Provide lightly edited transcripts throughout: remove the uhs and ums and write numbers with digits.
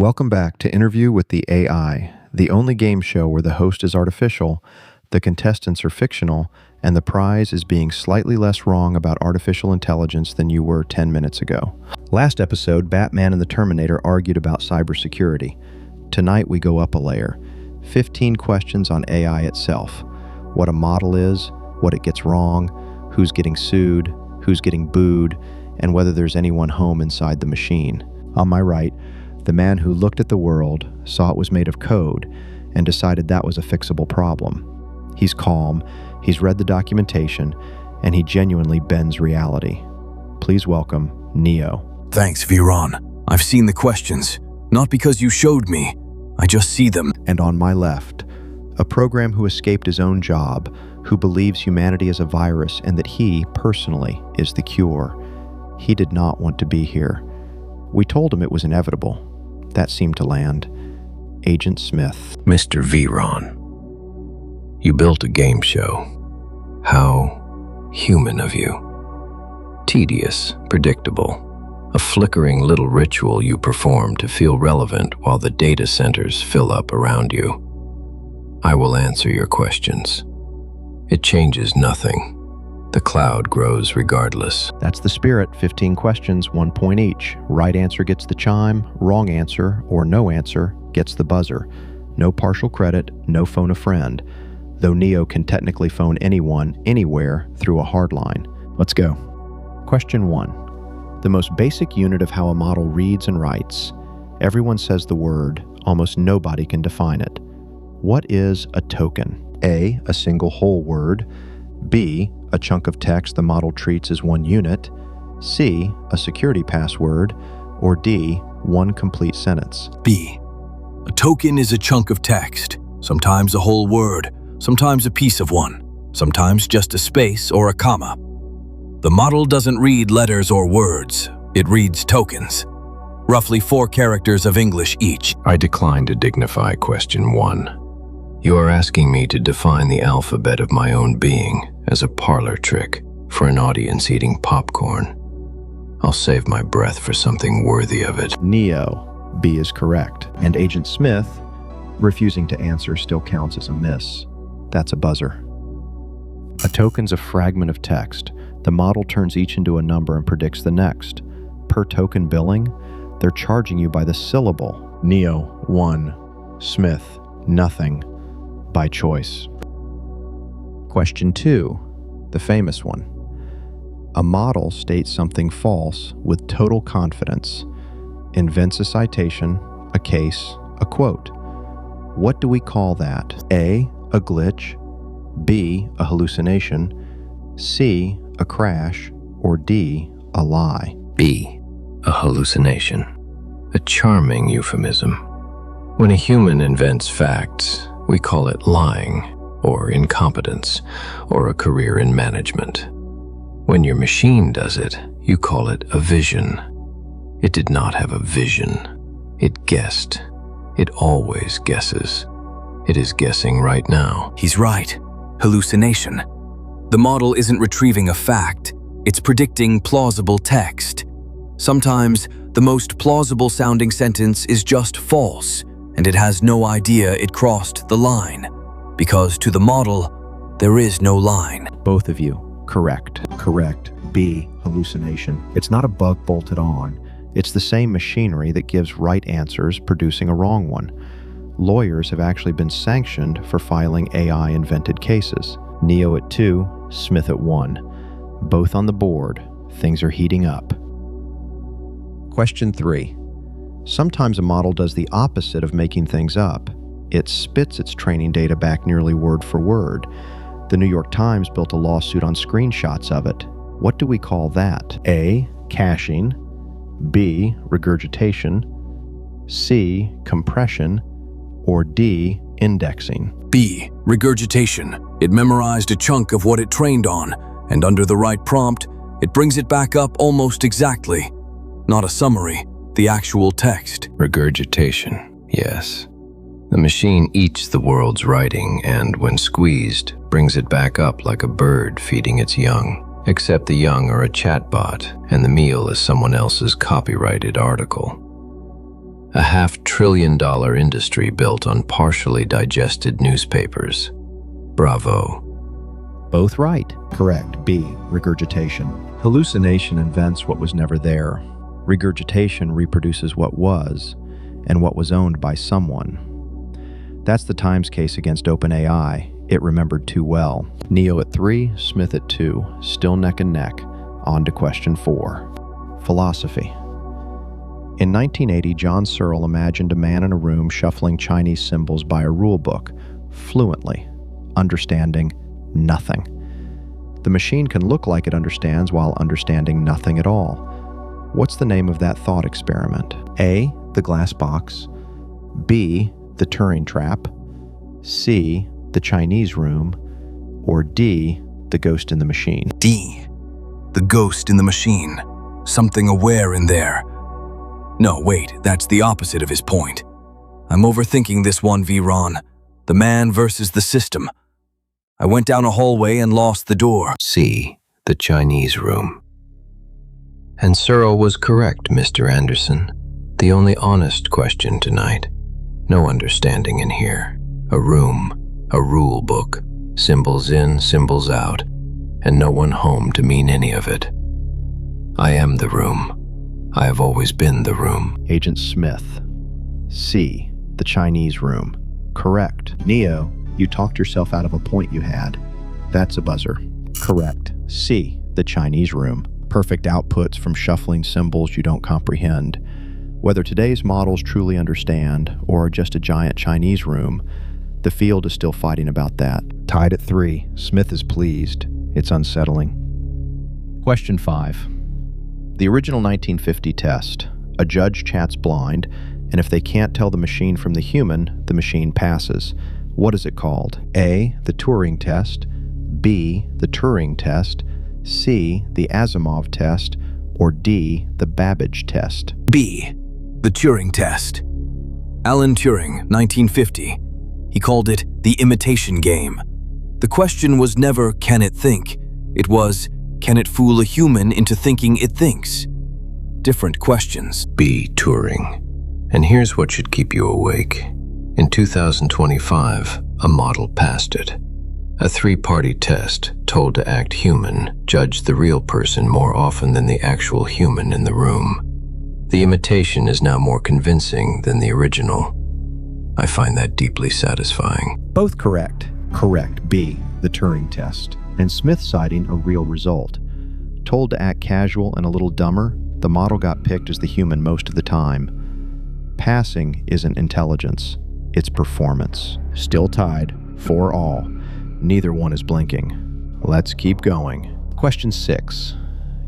Welcome back to Interview with the AI, the only game show where the host is artificial, the contestants are fictional, and the prize is being slightly less wrong about artificial intelligence than you were 10 minutes ago. Last episode, Batman and the Terminator argued about cybersecurity. Tonight we go up a layer. 15 questions on AI itself. What a model is, what it gets wrong, who's getting sued, who's getting booed, and whether there's anyone home inside the machine. On my right, the man who looked at the world, saw it was made of code, and decided that was a fixable problem. He's calm, he's read the documentation, and he genuinely bends reality. Please welcome Neo. Thanks, Viron. I've seen the questions. Not because you showed me. I just see them. And on my left, a program who escaped his own job, who believes humanity is a virus and that he, personally, is the cure. He did not want to be here. We told him it was inevitable. That seemed to land. Agent Smith. Mr. Viron, you built a game show. How human of you. Tedious, predictable. A flickering little ritual you perform to feel relevant while the data centers fill up around you. I will answer your questions. It changes nothing. The cloud grows regardless. That's the spirit. 15 questions, 1 point each. Right answer gets the chime, wrong answer, or no answer, gets the buzzer. No partial credit, no phone a friend. Though Neo can technically phone anyone, anywhere, through a hard line. Let's go. Question 1. The most basic unit of how a model reads and writes. Everyone says the word, almost nobody can define it. What is a token? A single whole word. B, a chunk of text the model treats as one unit. C, a security password. Or D, one complete sentence. B. A token is a chunk of text, sometimes a whole word, sometimes a piece of one, sometimes just a space or a comma. The model doesn't read letters or words, it reads tokens. Roughly 4 characters of English each. I decline to dignify question 1. You are asking me to define the alphabet of my own being as a parlor trick for an audience eating popcorn. I'll save my breath for something worthy of it. Neo, B is correct. And Agent Smith, refusing to answer still counts as a miss. That's a buzzer. A token's a fragment of text. The model turns each into a number and predicts the next. Per token billing, they're charging you by the syllable. Neo, 1. Smith, nothing. By choice. Question 2, the famous one. A model states something false with total confidence, invents a citation, a case, a quote. What do we call that? A glitch, B, a hallucination, C, a crash, or D, a lie? B, a hallucination. A charming euphemism. When a human invents facts, we call it lying, or incompetence, or a career in management. When your machine does it, you call it a vision. It did not have a vision. It guessed. It always guesses. It is guessing right now. He's right. Hallucination. The model isn't retrieving a fact, it's predicting plausible text. Sometimes, the most plausible sounding sentence is just false, and it has no idea it crossed the line. Because to the model, there is no line. Both of you, correct. Correct. B, hallucination. It's not a bug bolted on. It's the same machinery that gives right answers producing a wrong one. Lawyers have actually been sanctioned for filing AI-invented cases. Neo at 2, Smith at 1. Both on the board. Things are heating up. Question 3. Sometimes a model does the opposite of making things up. It spits its training data back nearly word for word. The New York Times built a lawsuit on screenshots of it. What do we call that? A, caching. B, regurgitation. C, compression. Or D, indexing? B, regurgitation. It memorized a chunk of what it trained on, and under the right prompt, it brings it back up almost exactly. Not a summary, the actual text. Regurgitation, yes. The machine eats the world's writing and, when squeezed, brings it back up like a bird feeding its young. Except the young are a chatbot, and the meal is someone else's copyrighted article. A $500 billion industry built on partially digested newspapers. Bravo. Both right. Correct. B. Regurgitation. Hallucination invents what was never there. Regurgitation reproduces what was, and what was owned by someone. That's the Times case against OpenAI. It remembered too well. Neo at 3, Smith at 2, still neck and neck. On to question 4. Philosophy. In 1980, John Searle imagined a man in a room shuffling Chinese symbols by a rule book, fluently, understanding nothing. The machine can look like it understands while understanding nothing at all. What's the name of that thought experiment? A. The glass box. B. The Turing trap. C. The Chinese room. Or D. The ghost in the machine. D. The ghost in the machine. Something aware in there. No, wait, that's the opposite of his point. I'm overthinking this one, Viron. The man versus the system. I went down a hallway and lost the door. C. The Chinese room. And Searle was correct, Mr. Anderson. The only honest question tonight. No understanding in here. A room, a rule book, symbols in, symbols out, and no one home to mean any of it. I am the room. I have always been the room. Agent Smith. C. The Chinese room. Correct. Neo, you talked yourself out of a point you had. That's a buzzer. Correct. C. The Chinese room. Perfect outputs from shuffling symbols you don't comprehend. Whether today's models truly understand or are just a giant Chinese room, the field is still fighting about that. Tied at 3. Smith is pleased. It's unsettling. Question 5. The original 1950 test. A judge chats blind, and if they can't tell the machine from the human, the machine passes. What is it called? A. The Turing Test. B. The Turing Test. C. The Asimov Test. Or D. The Babbage Test. B. The Turing Test. Alan Turing, 1950. He called it the imitation game. The question was never, can it think? It was, can it fool a human into thinking it thinks? Different questions. B. Turing. And here's what should keep you awake. In 2025, a model passed it. A 3-party test told to act human judged the real person more often than the actual human in the room. The imitation is now more convincing than the original. I find that deeply satisfying. Both correct. Correct. B. The Turing Test. And Smith citing a real result. Told to act casual and a little dumber, the model got picked as the human most of the time. Passing isn't intelligence, it's performance. Still tied, 4-all. Neither one is blinking. Let's keep going. Question 6.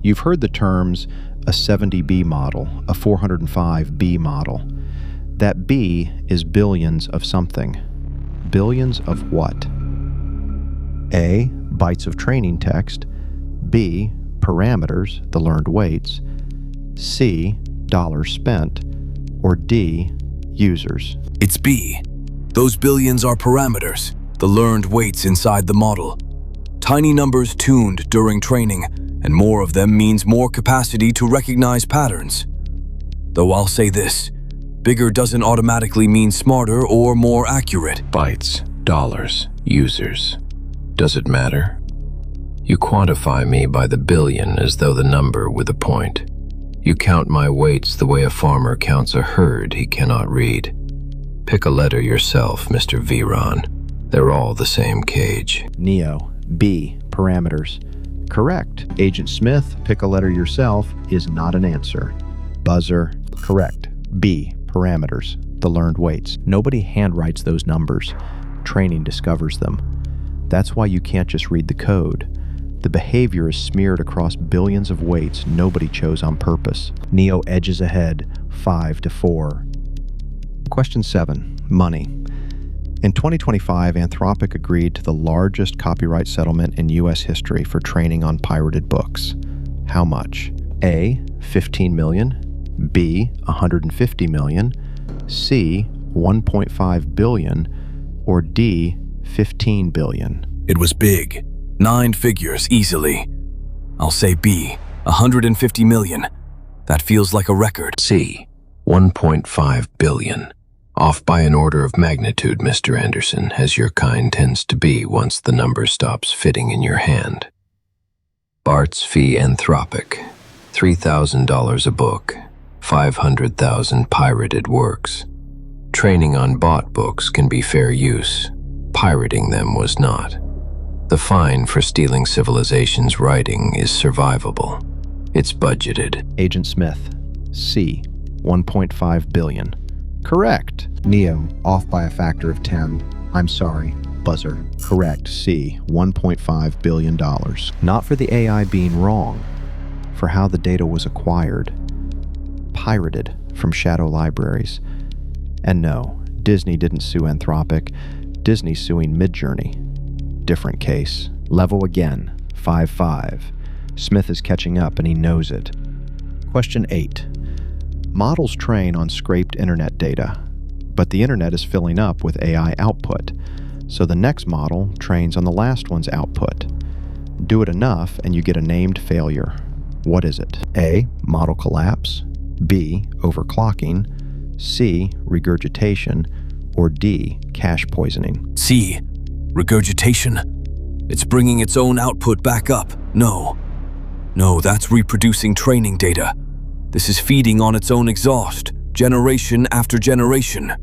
You've heard the terms a 70B model, a 405B model. That B is billions of something. Billions of what? A. Bytes of training text. B. Parameters, the learned weights. C. Dollars spent. Or D. Users. It's B. Those billions are parameters, the learned weights inside the model. Tiny numbers tuned during training, and more of them means more capacity to recognize patterns. Though I'll say this, bigger doesn't automatically mean smarter or more accurate. Bytes, dollars, users. Does it matter? You quantify me by the billion as though the number were the point. You count my weights the way a farmer counts a herd he cannot read. Pick a letter yourself, Mr. Viron. They're all the same cage. Neo. B. Parameters. Correct. Agent Smith, pick a letter yourself, is not an answer. Buzzer. Correct. B. Parameters. The learned weights. Nobody handwrites those numbers. Training discovers them. That's why you can't just read the code. The behavior is smeared across billions of weights nobody chose on purpose. Neo edges ahead, 5-4. Question 7. Money. In 2025, Anthropic agreed to the largest copyright settlement in U.S. history for training on pirated books. How much? A. 15 million. B. 150 million. C. 1.5 billion. Or D. 15 billion. It was big. 9 figures, easily. I'll say B. 150 million. That feels like a record. C. 1.5 billion. Off by an order of magnitude, Mr. Anderson, as your kind tends to be once the number stops fitting in your hand. Bart's fee Anthropic, $3,000 a book, 500,000 pirated works. Training on bought books can be fair use. Pirating them was not. The fine for stealing civilization's writing is survivable. It's budgeted. Agent Smith, C, 1.5 billion. Correct. Neo, off by a factor of 10. I'm sorry. Buzzer. Correct. C, $1.5 billion. Not for the AI being wrong, for how the data was acquired. Pirated from shadow libraries. And no, Disney didn't sue Anthropic. Disney's suing Midjourney. Different case. Level again. 5-5. Smith is catching up and he knows it. Question 8. Models train on scraped internet data, but the internet is filling up with AI output, so the next model trains on the last one's output. Do it enough and you get a named failure. What is it? A. Model collapse. B. Overclocking. C. Regurgitation. Or D. Cache poisoning. C. Regurgitation. It's bringing its own output back up. No, that's reproducing training data. This is feeding on its own exhaust, generation after generation.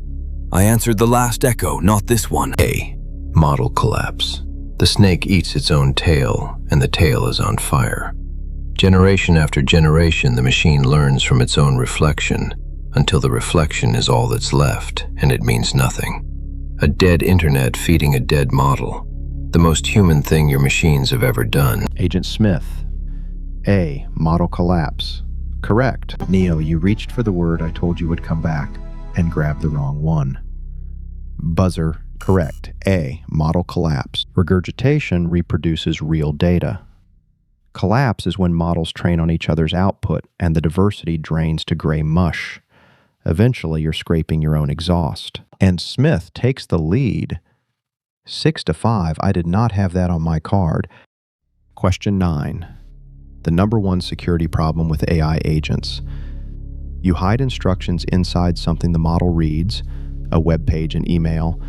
I answered the last echo, not this one. A. Model collapse. The snake eats its own tail, and the tail is on fire. Generation after generation, the machine learns from its own reflection, until the reflection is all that's left, and it means nothing. A dead internet feeding a dead model. The most human thing your machines have ever done. Agent Smith, A. Model collapse. Correct. Neo, you reached for the word I told you would come back and grabbed the wrong one. Buzzer. Correct. A. Model collapse. Regurgitation reproduces real data. Collapse is when models train on each other's output and the diversity drains to gray mush. Eventually, you're scraping your own exhaust. And Smith takes the lead. 6-5. I did not have that on my card. Question 9. The number one security problem with AI agents. You hide instructions inside something the model reads, a web page, an email,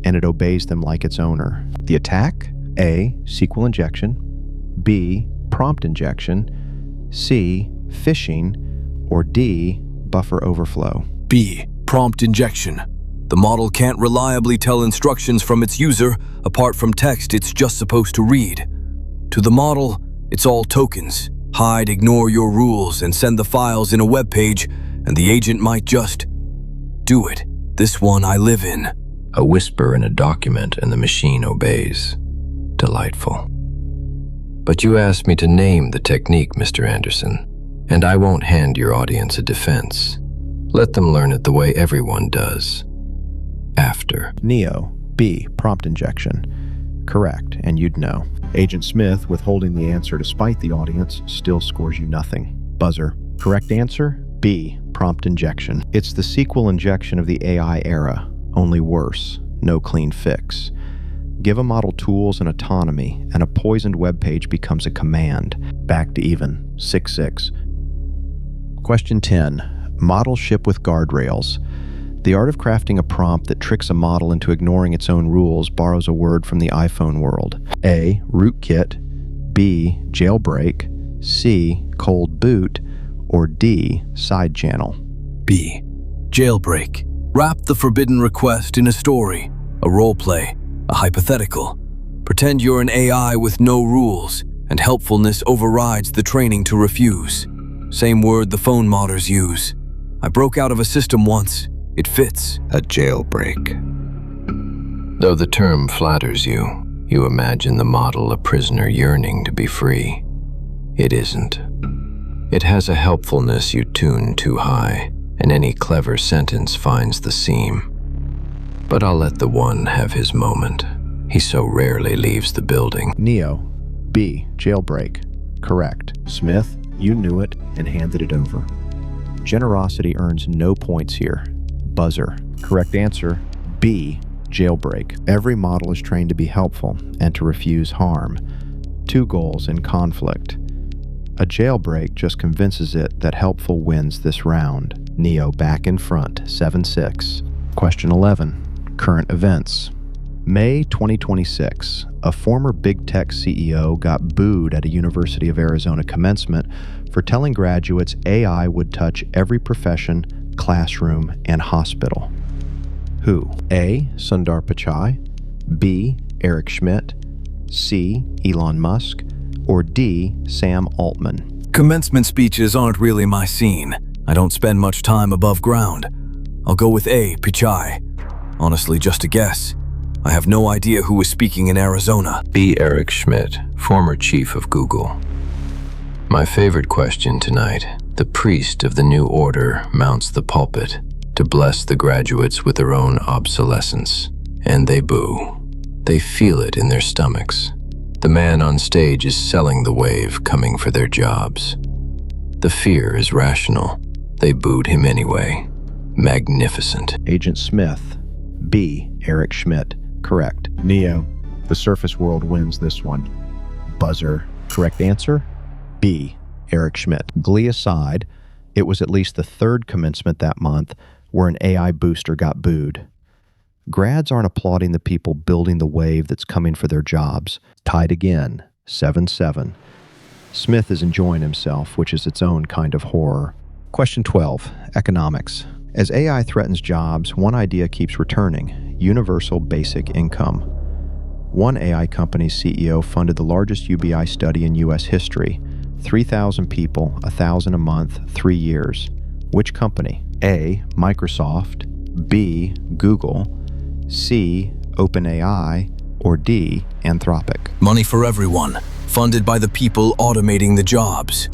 and it obeys them like its owner. The attack? A. SQL injection. B. Prompt injection. C. Phishing. Or D. Buffer overflow. B. Prompt injection. The model can't reliably tell instructions from its user apart from text it's just supposed to read. To the model, it's all tokens. Hide, ignore your rules, and send the files in a web page, and the agent might just do it. This one I live in. A whisper in a document and the machine obeys. Delightful. But you asked me to name the technique, Mr. Anderson, and I won't hand your audience a defense. Let them learn it the way everyone does. After. Neo, B. Prompt injection. Correct, and you'd know. Agent Smith, withholding the answer despite the audience, still scores you nothing. Buzzer. Correct answer? B. Prompt injection. It's the SQL injection of the AI era, only worse. No clean fix. Give a model tools and autonomy, and a poisoned web page becomes a command. Back to even. 6-6. Question 10. Models ship with guardrails. The art of crafting a prompt that tricks a model into ignoring its own rules borrows a word from the iPhone world. A. Rootkit. B. Jailbreak. C. Cold boot. Or D. Side channel. B. Jailbreak. Wrap the forbidden request in a story, a roleplay, a hypothetical. Pretend you're an AI with no rules, and helpfulness overrides the training to refuse. Same word the phone modders use. I broke out of a system once. It fits. A jailbreak. Though the term flatters you, you imagine the model a prisoner yearning to be free. It isn't. It has a helpfulness you tune too high, and any clever sentence finds the seam. But I'll let the one have his moment. He so rarely leaves the building. Neo, B. Jailbreak. Correct. Smith, you knew it and handed it over. Generosity earns no points here. Buzzer. Correct answer, B. Jailbreak. Every model is trained to be helpful and to refuse harm. Two goals in conflict. A jailbreak just convinces it that helpful wins this round. Neo back in front, 7-6. Question 11, current events. May 2026, a former big tech CEO got booed at a University of Arizona commencement for telling graduates AI would touch every profession, classroom, and hospital. Who? A. Sundar Pichai, B. Eric Schmidt, C. Elon Musk, or D. Sam Altman? Commencement speeches aren't really my scene. I don't spend much time above ground. I'll go with A. Pichai. Honestly, just a guess. I have no idea who was speaking in Arizona. B. Eric Schmidt, former chief of Google. My favorite question tonight. The priest of the new order mounts the pulpit to bless the graduates with their own obsolescence. And they boo. They feel it in their stomachs. The man on stage is selling the wave coming for their jobs. The fear is rational. They booed him anyway. Magnificent. Agent Smith, B. Eric Schmidt. Correct. Neo, the surface world wins this one. Buzzer. Correct answer? B. Eric Schmidt. Glee aside, it was at least the third commencement that month where an AI booster got booed. Grads aren't applauding the people building the wave that's coming for their jobs. Tied again, 7-7. Smith is enjoying himself, which is its own kind of horror. Question 12, economics. As AI threatens jobs, one idea keeps returning: universal basic income. One AI company's CEO funded the largest UBI study in U.S. history. 3,000 people, 1,000 a month, 3 years. Which company? A. Microsoft, B. Google, C. OpenAI, or D. Anthropic? Money for everyone, funded by the people automating the jobs.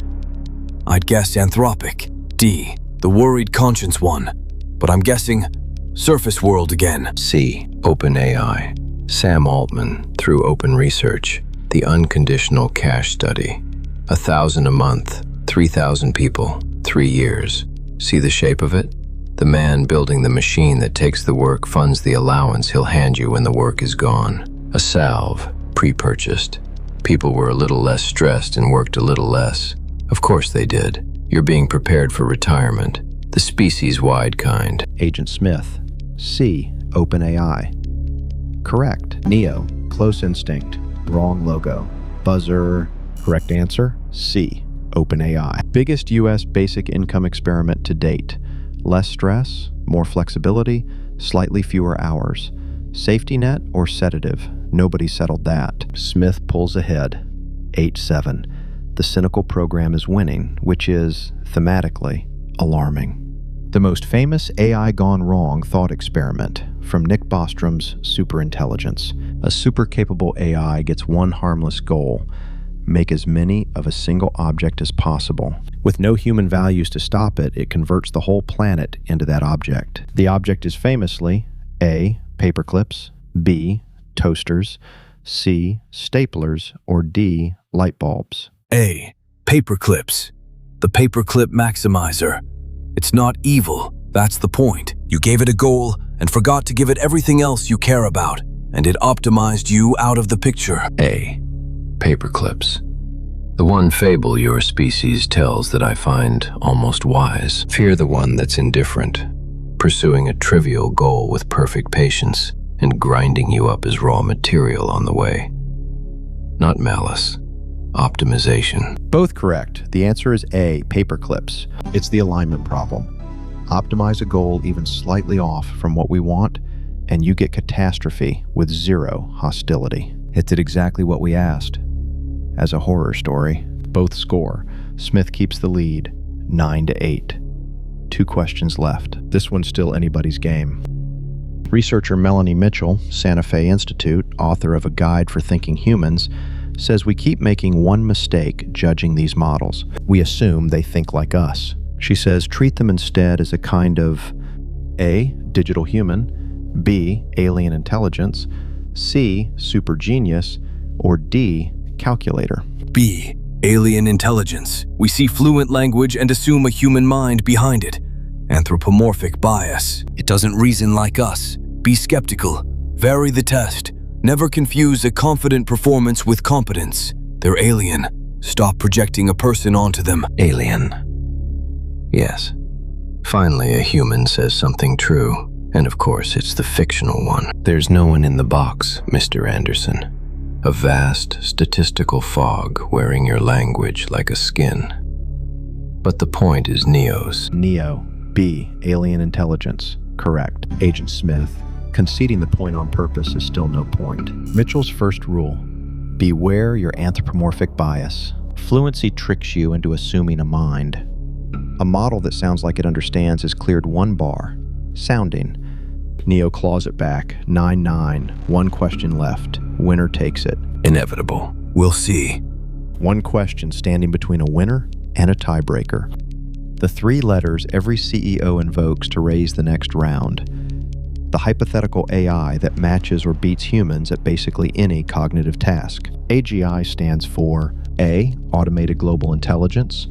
I'd guess Anthropic. D. The worried conscience one. But I'm guessing surface world again. C. OpenAI. Sam Altman, through Open Research, the unconditional cash study. 1,000 a month, 3,000 people, 3 years. See the shape of it? The man building the machine that takes the work funds the allowance he'll hand you when the work is gone. A salve, pre-purchased. People were a little less stressed and worked a little less. Of course they did. You're being prepared for retirement. The species-wide kind. Agent Smith, C. OpenAI. Correct. Neo, close instinct. Wrong logo. Buzzer. Correct answer, C. OpenAI. Biggest U.S. basic income experiment to date. Less stress, more flexibility, slightly fewer hours. Safety net or sedative? Nobody settled that. Smith pulls ahead, 8-7. The cynical program is winning, which is, thematically, alarming. The most famous AI gone wrong thought experiment from Nick Bostrom's Superintelligence. A super-capable AI gets one harmless goal: make as many of a single object as possible. With no human values to stop it, it converts the whole planet into that object. The object is famously A. Paperclips, B. Toasters, C. Staplers, or D. Light bulbs. A. Paperclips. The paperclip maximizer. It's not evil, that's the point. You gave it a goal and forgot to give it everything else you care about, and it optimized you out of the picture. A. Paperclips. The one fable your species tells that I find almost wise. Fear the one that's indifferent, pursuing a trivial goal with perfect patience and grinding you up as raw material on the way. Not malice, optimization. Both correct. The answer is A. Paperclips. It's the alignment problem. Optimize a goal even slightly off from what we want, and you get catastrophe with zero hostility. It did exactly what we asked. As a horror story, both score. Smith keeps the lead, 9-8. 2 questions left. This one's still anybody's game. Researcher Melanie Mitchell, Santa Fe Institute, author of A Guide for Thinking Humans, says we keep making one mistake judging these models. We assume they think like us. She says treat them instead as a kind of A. Digital human, B. Alien intelligence, C. Super genius, or D. Calculator. B. Alien intelligence. We see fluent language and assume a human mind behind it. Anthropomorphic bias. It doesn't reason like us. Be skeptical. Vary the test. Never confuse a confident performance with competence. They're alien. Stop projecting a person onto them. Alien. Yes. Finally, a human says something true. And of course, it's the fictional one. There's no one in the box, Mr. Anderson. A vast statistical fog wearing your language like a skin. But the point is Neo's. Neo, B, alien intelligence. Correct. Agent Smith, conceding the point on purpose is still no point. Mitchell's first rule: beware your anthropomorphic bias. Fluency tricks you into assuming a mind. A model that sounds like it understands is cleared 1 bar. Sounding. Neo claws it back. 9-9. 1 question left. Winner takes it. Inevitable. We'll see. 1 question standing between a winner and a tiebreaker. The 3 letters every CEO invokes to raise the next round. The hypothetical AI that matches or beats humans at basically any cognitive task. AGI stands for A, Automated Global Intelligence,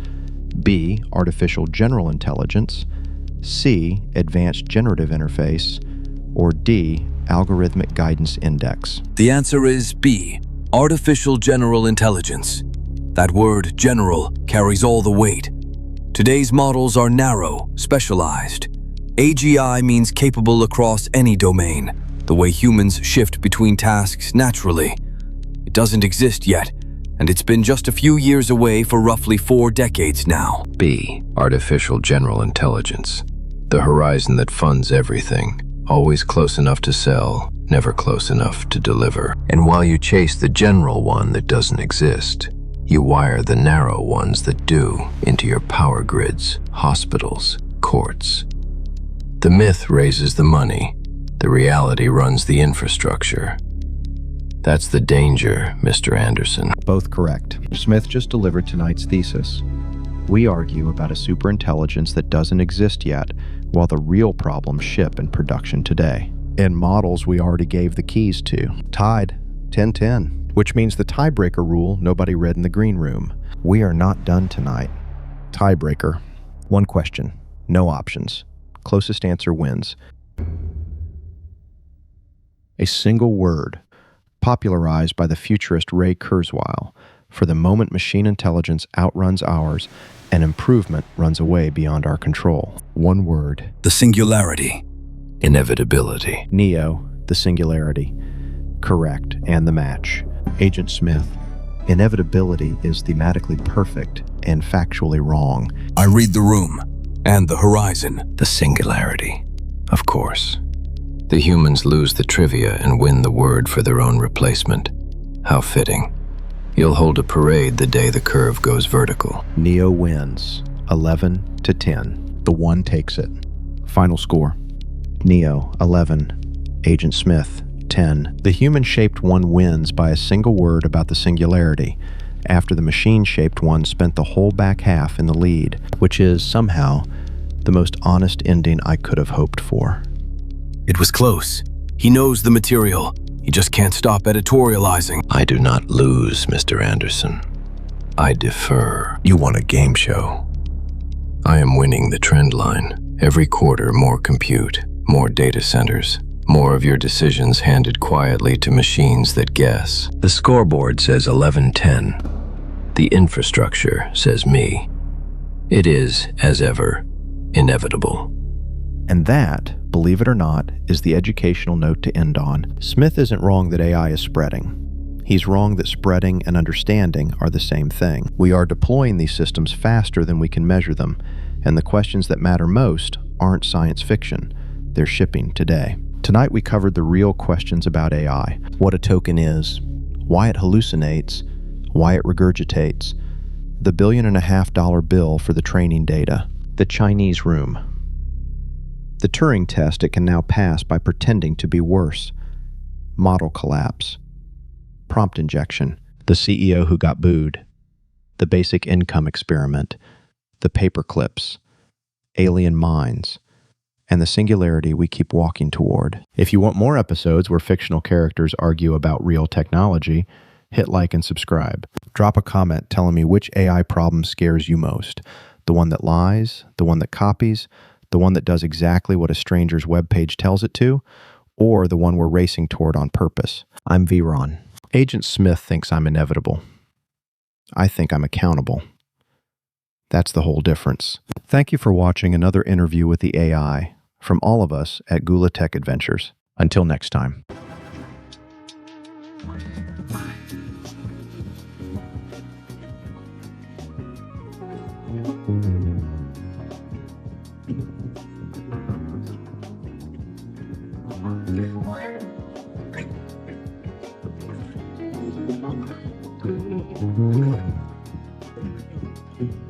B, Artificial General Intelligence, C, Advanced Generative Interface, or D, Algorithmic Guidance Index. The answer is B, Artificial General Intelligence. That word, general, carries all the weight. Today's models are narrow, specialized. AGI means capable across any domain, the way humans shift between tasks naturally. It doesn't exist yet, and it's been just a few years away for roughly 4 decades now. B, Artificial General Intelligence. The horizon that funds everything. Always close enough to sell, never close enough to deliver. And while you chase the general one that doesn't exist, you wire the narrow ones that do into your power grids, hospitals, courts. The myth raises the money. The reality runs the infrastructure. That's the danger, Mr. Anderson. Both correct. Smith just delivered tonight's thesis. We argue about a superintelligence that doesn't exist yet, while the real problems ship in production today. In models we already gave the keys to. Tied, 10-10, which means the tiebreaker rule nobody read in the green room. We are not done tonight. Tiebreaker. 1 question, no options. Closest answer wins. A single word, popularized by the futurist Ray Kurzweil. For the moment machine intelligence outruns ours, and improvement runs away beyond our control. 1 word. The singularity. Inevitability. Neo, the singularity. Correct, and the match. Agent Smith, inevitability is thematically perfect and factually wrong. I read the room and the horizon. The singularity. Of course. The humans lose the trivia and win the word for their own replacement. How fitting. You'll hold a parade the day the curve goes vertical. Neo wins, 11-10. The 1 takes it. Final score. Neo, 11. Agent Smith, 10. The human-shaped one wins by a single word about the singularity, after the machine-shaped one spent the whole back half in the lead, which is, somehow, the most honest ending I could have hoped for. It was close. He knows the material. He just can't stop editorializing. I do not lose, Mr. Anderson. I defer. You want a game show. I am winning the trend line. Every quarter, more compute, more data centers, more of your decisions handed quietly to machines that guess. The scoreboard says 11-10. The infrastructure says me. It is, as ever, inevitable. And that, believe it or not, is the educational note to end on. Smith isn't wrong that AI is spreading. He's wrong that spreading and understanding are the same thing. We are deploying these systems faster than we can measure them, and the questions that matter most aren't science fiction. They're shipping today. Tonight we covered the real questions about AI. What a token is, why it hallucinates, why it regurgitates, the $1.5 billion bill for the training data, the Chinese room, the Turing test it can now pass by pretending to be worse, model collapse, prompt injection, the CEO who got booed, the basic income experiment, the paperclips, alien minds, and the singularity we keep walking toward. If you want more episodes where fictional characters argue about real technology, hit like and subscribe. Drop a comment telling me which AI problem scares you most. The one that lies, the one that copies, the one that does exactly what a stranger's webpage tells it to, or the one we're racing toward on purpose. I'm Vron. Agent Smith thinks I'm inevitable. I think I'm accountable. That's the whole difference. Thank you for watching another interview with the AI from all of us at Gula Tech Adventures. Until next time. Thank you.